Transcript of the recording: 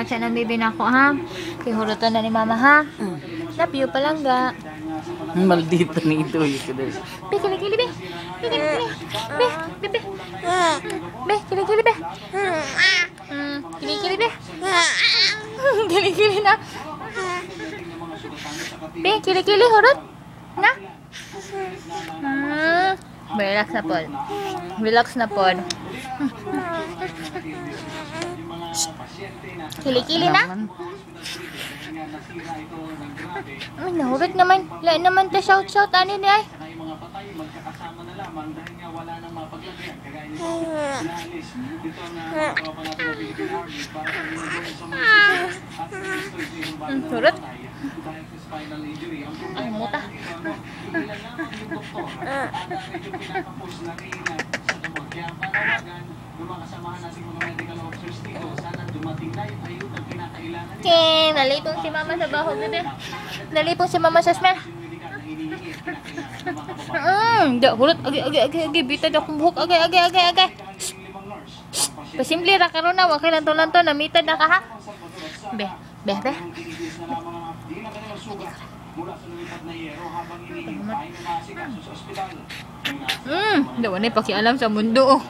Siya ng baby na ako, ha? Kihurutan na ni mama, ha? Love you palangga. Maldito ni ito. Be, kilikili, be. Be, kilikili. Be, be, be. Be, kilikili, be. Kilikili, be. Kilikili na. Be, kilikili, hurot. Na? Relax na po. Relax na po. Kilikili na? Ay, nahurot naman. Lain naman ta shout-shout. Ano ni ay? Hurot? Ay, muta. Okay, nalipong si mama sa baho, bebe. Nalipong si mama sa smell. Hulot. Agi. Bitad akong buhok. Agi. Pasimple ra karon na. Wakay lanto-lanto. Namitad na ka, ha? Be. Daw na pakialam sa mundo, oh.